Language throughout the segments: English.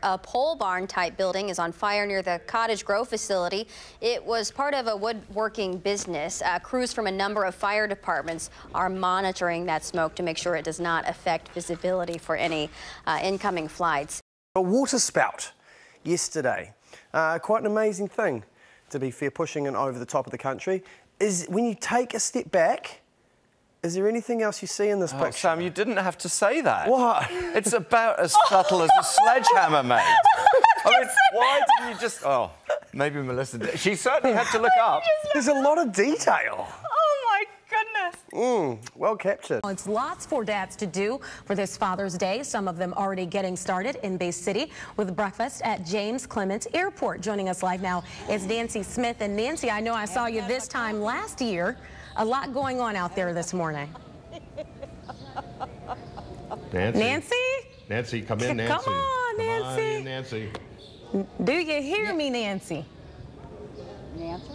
A pole barn type building is on fire near the Cottage Grove facility. It was part of a woodworking business. Crews from a number of fire departments are monitoring that smoke to make sure it does not affect visibility for any incoming flights. A water spout yesterday. Quite an amazing thing, to be fair, pushing it over the top of the country. Is when you take a step back, is there anything else you see in this picture? Sam, you didn't have to say that. What? It's about as subtle as a sledgehammer, mate. I mean, why didn't you just... Oh, maybe Melissa did. She certainly had to look up. There's a lot of detail. Oh, my goodness. Well captured. It's lots for dads to do for this Father's Day. Some of them already getting started in Bay City with breakfast at James Clement Airport. Joining us live now is Nancy Smith. And Nancy, I know I saw you this time last year. A lot going on out there this morning. Nancy? Nancy, come in, Nancy. Come on, Nancy. Come on in, Nancy. Do you hear me, Nancy? Nancy?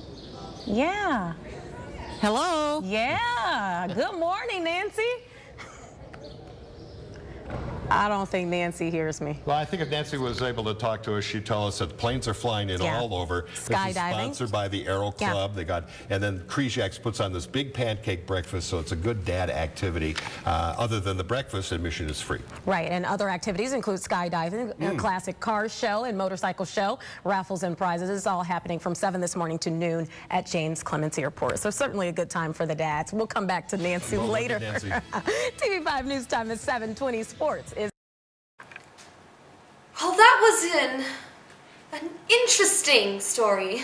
Yeah. Hello? Yeah. Good morning, Nancy. I don't think Nancy hears me. Well, I think if Nancy was able to talk to us, she'd tell us that planes are flying in all over. Skydiving. This is sponsored by the Aero Club. They got, and then Krejax puts on this big pancake breakfast, so it's a good dad activity. Other than the breakfast, admission is free. Right, and other activities include skydiving, a classic car show and motorcycle show, raffles and prizes. This is all happening from 7 this morning to noon at James Clement Airport. So certainly a good time for the dads. We'll come back to Nancy later. Nancy. TV5 News Time is 7:20 Sports. Well, that was an interesting story.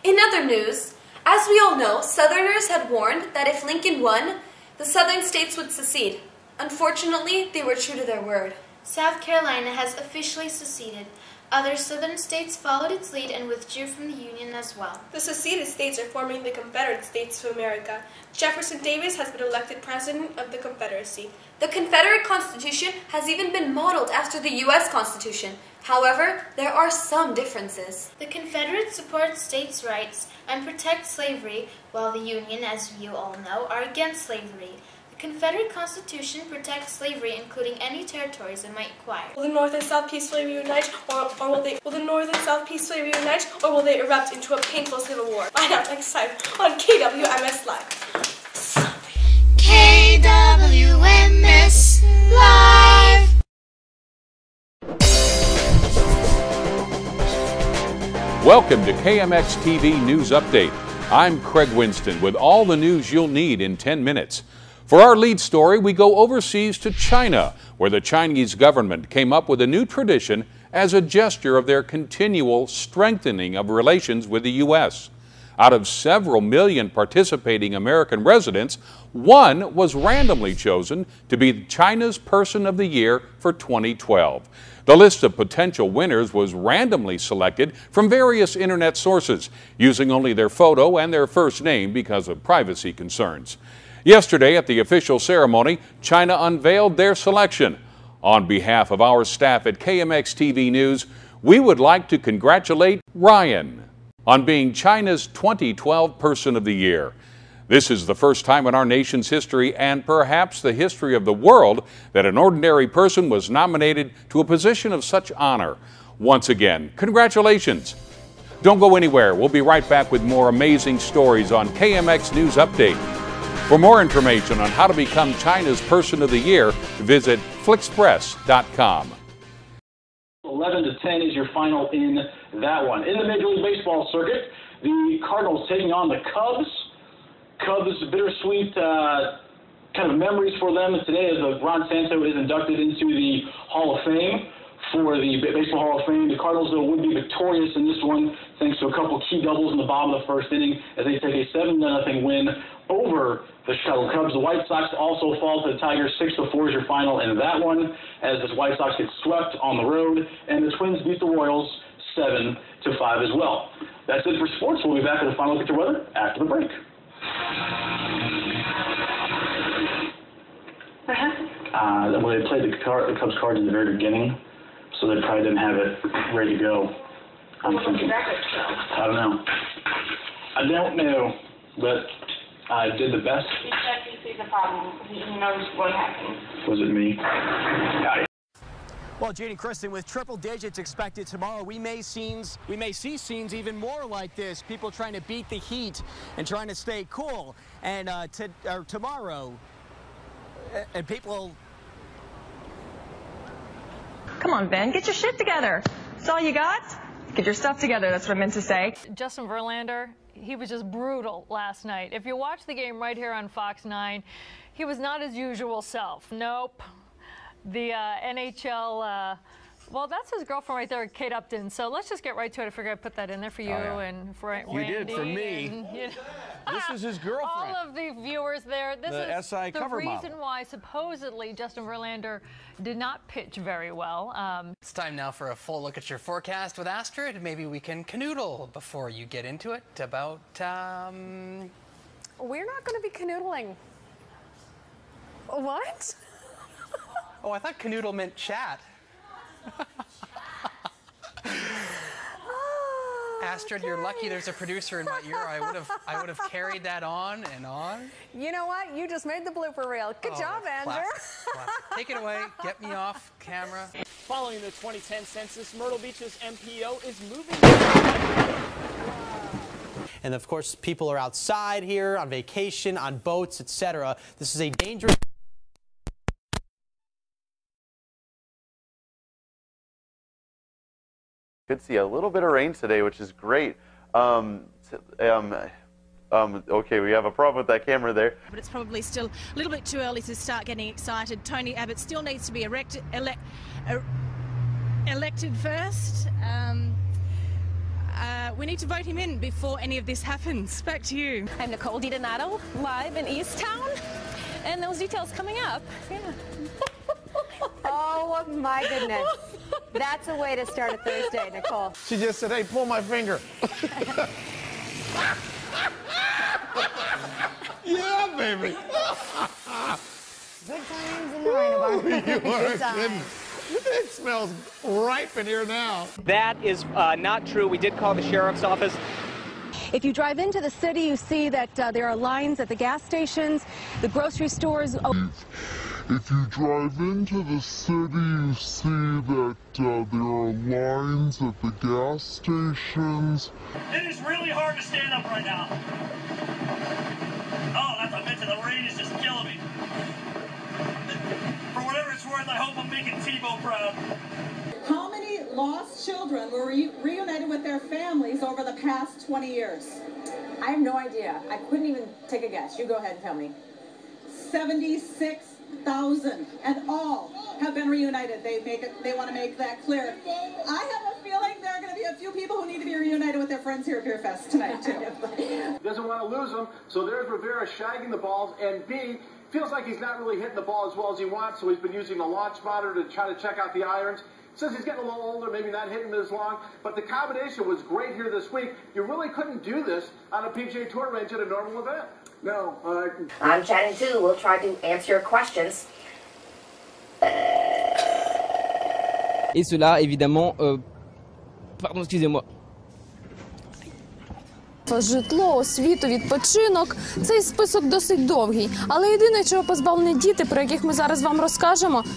In other news, as we all know, Southerners had warned that if Lincoln won, the Southern states would secede. Unfortunately, they were true to their word. South Carolina has officially seceded. Other Southern states followed its lead and withdrew from the Union as well. The seceded states are forming the Confederate States of America. Jefferson Davis has been elected President of the Confederacy. The Confederate Constitution has even been modeled after the U.S. Constitution. However, there are some differences. The Confederates support states' rights and protect slavery, while the Union, as you all know, are against slavery. The Confederate Constitution protects slavery, including any territories it might acquire. Will the North and South peacefully reunite, or will the North and South peacefully reunite, or will they erupt into a painful civil war? Find out next time on KWMS Live. KWMS Live. Welcome to KMX TV News Update. I'm Craig Winston with all the news you'll need in 10 minutes. For our lead story, we go overseas to China, where the Chinese government came up with a new tradition as a gesture of their continual strengthening of relations with the U.S. Out of several million participating American residents, one was randomly chosen to be China's Person of the Year for 2012. The list of potential winners was randomly selected from various internet sources, using only their photo and their first name because of privacy concerns. Yesterday at the official ceremony, China unveiled their selection. On behalf of our staff at KMX TV News, we would like to congratulate Ryan on being China's 2012 Person of the Year. This is the first time in our nation's history, and perhaps the history of the world, that an ordinary person was nominated to a position of such honor. Once again, congratulations. Don't go anywhere. We'll be right back with more amazing stories on KMX News Update. For more information on how to become China's Person of the Year, visit flixpress.com. 11-10 is your final in that one. In the Major League Baseball circuit, the Cardinals taking on the Cubs. Cubs, bittersweet kind of memories for them today as Ron Santo is inducted into the Hall of Fame. For the Baseball Hall of Fame, the Cardinals, though, would be victorious in this one thanks to a couple key doubles in the bottom of the first inning as they take a 7-0 win over the Chicago Cubs. The White Sox also fall to the Tigers. 6-4 is your final in that one as the White Sox get swept on the road, and the Twins beat the Royals 7-5 as well. That's it for sports. We'll be back with a final look at your weather after the break. Well, they played the Cubs cards in the very beginning, so they probably didn't have it ready to go. I'm thinking. I don't know. I don't know, but I did the best. You checked to see the problem. You noticed what happened. Was it me? Well, Jane and Kristen, with triple digits expected tomorrow, we may see scenes even more like this. People trying to beat the heat and trying to stay cool. And tomorrow, and people. Come on, Ben, get your shit together. That's all you got? Get your stuff together, that's what I meant to say. Justin Verlander, he was just brutal last night. If you watch the game right here on Fox 9, he was not his usual self. Nope. The NHL, well, that's his girlfriend right there, Kate Upton. So let's just get right to it. I figured I'd put that in there for you and for Randy. You did for me. And, you know, this is his girlfriend. All of the viewers there. This is SI the cover reason model. why supposedly Justin Verlander did not pitch very well. It's time now for a full look at your forecast with Astrid. Maybe we can canoodle before you get into it about, We're not going to be canoodling. What? Oh, I thought canoodle meant chat. Astrid, you're lucky there's a producer in my ear. I would have carried that on and on. You know what? You just made the blooper reel. Good job, Andrew. Classic. Take it away. Get me off camera. Following the 2010 census, Myrtle Beach's MPO is moving. And of course, people are outside here on vacation, on boats, etc. This is a dangerous. Could see a little bit of rain today, which is great. Okay, we have a problem with that camera there. But it's probably still a little bit too early to start getting excited. Tony Abbott still needs to be elected first. We need to vote him in before any of this happens. Back to you. I'm Nicole DiDonato, live in Easttown, and those details coming up. Yeah. Oh, my goodness. That's a way to start a Thursday, Nicole. She just said, hey, pull my finger. Yeah, baby. Good times in the Rhino Bar. Good times. It smells ripe in here now. That is not true. We did call the sheriff's office. If you drive into the city, you see that there are lines at the gas stations, the grocery stores. If you drive into the city, you see that there are lines at the gas stations. It is really hard to stand up right now. Oh, not to mention the rain is just killing me. For whatever it's worth, I hope I'm making Tebow proud. How many lost children were reunited with their families over the past 20 years? I have no idea. I couldn't even take a guess. You go ahead and tell me. 76,000, and all have been reunited. They want to make that clear. I have a feeling there are going to be a few people who need to be reunited with their friends here at Beer Fest tonight, too. Doesn't want to lose them, so there's Rivera shagging the balls, and B, feels like he's not really hitting the ball as well as he wants, so he's been using the launch monitor to try to check out the irons. Says he's getting a little older, maybe not hitting as long, but the combination was great here this week. You really couldn't do this on a PGA Tour range at a normal event. No. I'm chatting too. We'll try to answer your questions. Et cela, évidemment, pardon, excusez-moi. Житло, освіту, відпочинок – цей список досить довгий. Але єдине, чого позбавлені діти, про яких ми зараз вам розкажемо –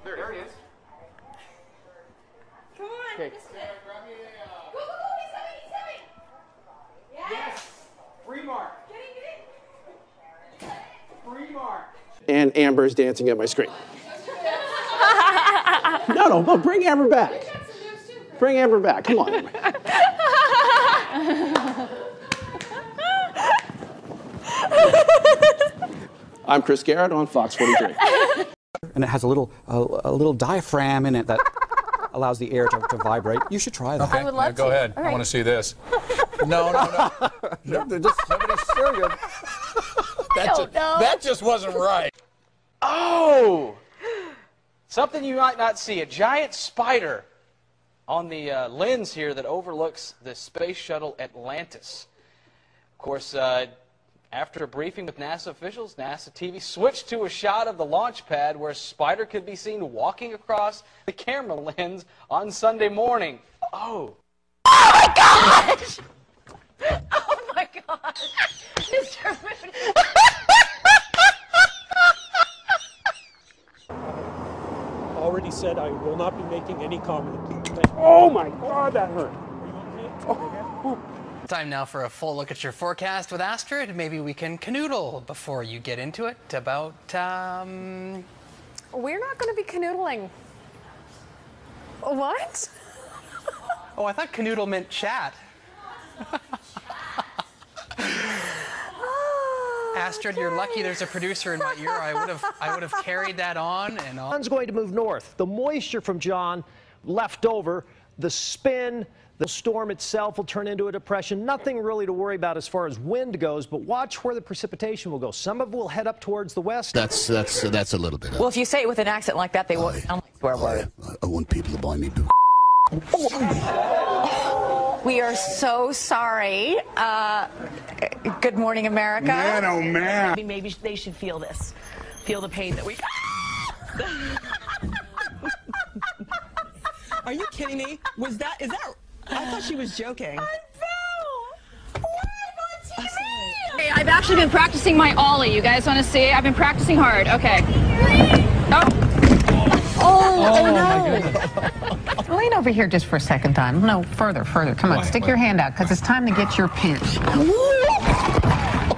There he is. Come on. Okay. Go, he's coming. Yes. Free mark. Get in. Free mark. And Amber's dancing at my screen. No, bring Amber back. Bring Amber back. Come on, Amber. I'm Chris Garrett on Fox 43. And it has a little diaphragm in it that allows the air to vibrate. You should try that. Okay, I would love go to. ahead. All I right. want to see this. No. Nobody's serious. That just wasn't right. Oh! Something you might not see. A giant spider on the lens here that overlooks the space shuttle Atlantis. Of course, After a briefing with NASA officials, NASA TV switched to a shot of the launch pad where Spider could be seen walking across the camera lens on Sunday morning. Oh. Oh my gosh! Oh my gosh! Mr. Moody. Already said I will not be making any comment. Oh my God, that hurt. Oh. Time now for a full look at your forecast with Astrid. Maybe we can canoodle before you get into it about, We're not going to be canoodling. What? Oh, I thought canoodle meant chat. Astrid, you're lucky there's a producer in my ear. I would have carried that on and all. Sun's going to move north. The moisture from John left over, the spin, the storm itself will turn into a depression. Nothing really to worry about as far as wind goes, but watch where the precipitation will go. Some of it will head up towards the west. That's a little bit. Well, if you say it with an accent like that, they won't sound like swear word. I want people to buy me boo. We are so sorry. Good morning, America. Man, oh man. Maybe they should feel this. Feel the pain that we... Are you kidding me? Is that... I thought she was joking. I fell! Why am on TV? Hey, I've actually been practicing my ollie. You guys want to see? I've been practicing hard. Okay. Oh no! Lean over here just for a second time. No, further. Come on, stick your hand out, because it's time to get your pinch.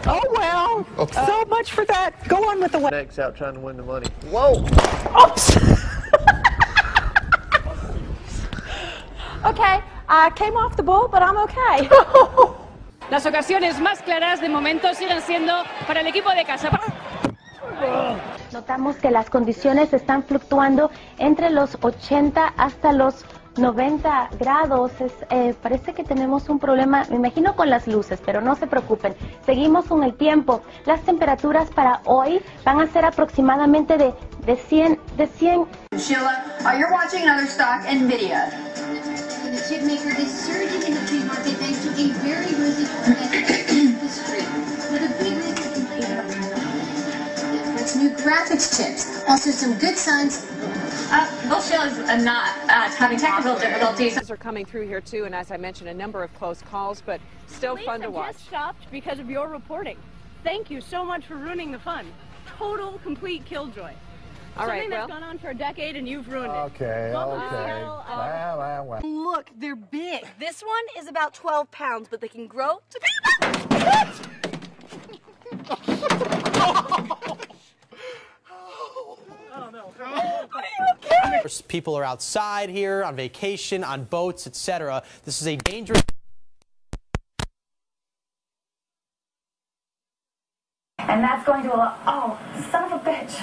Oh, well, so much for that. Go on with the... Next out trying to win the money. Whoa! Oops! Okay, I came off the ball, but I'm okay. Las ocasiones más claras de momento siguen siendo para el equipo de casa. Notamos que las condiciones están fluctuando entre los 80 hasta los 90 grados. Parece que tenemos un problema, me imagino, con las luces, pero no se preocupen. Seguimos con el tiempo. Las temperaturas para hoy van a ser aproximadamente de 100. Sheila, you're watching another stock NVIDIA. The chip maker is surging in the trade market thanks to a very rosy forecast in history. With a big risk of inflation. Its new graphics chips. Also some good signs. Well, Sheila's not having technical difficulties. Are coming through here too, and as I mentioned, a number of close calls, but still fun to watch. Just stopped because of your reporting. Thank you so much for ruining the fun. Total, complete killjoy. All right, Something that's gone on for a decade and you've ruined it. Okay. Well. Look, they're big. This one is about 12 pounds, but they can grow to be... People are outside here on vacation, on boats, etc. This is a dangerous... And that's going to allow... Oh, son of a bitch.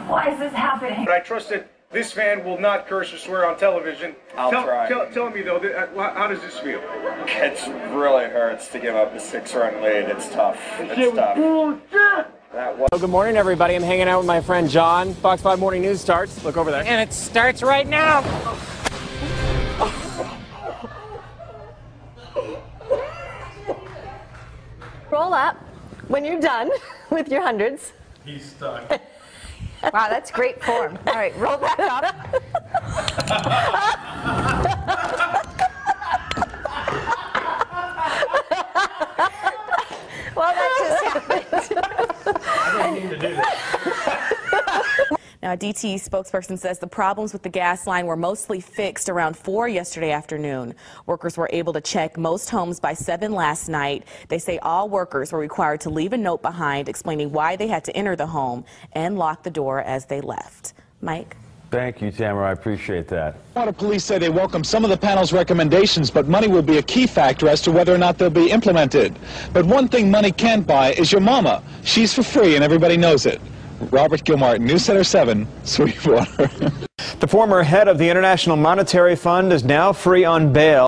Why is this happening? But I trust that this fan will not curse or swear on television. I'll try. Tell me, though, how does this feel? It really hurts to give up a 6-run lead. It's tough. It's tough. Well, good morning, everybody. I'm hanging out with my friend John. Fox 5 Morning News starts. Look over there. And it starts right now. Roll up when you're done with your hundreds. He's stuck. Wow, that's great form. All right, roll back up. Well, that just happened. I didn't mean to do that. Now, a DTE spokesperson says the problems with the gas line were mostly fixed around 4 yesterday afternoon. Workers were able to check most homes by 7 last night. They say all workers were required to leave a note behind explaining why they had to enter the home and lock the door as they left. Mike? Thank you, Tamara. I appreciate that. Water police say they welcome some of the panel's recommendations, but money will be a key factor as to whether or not they'll be implemented. But one thing money can't buy is your mama. She's for free, and everybody knows it. Robert Gilmartin, News Center 7, Sweetwater. The former head of the International Monetary Fund is now free on bail.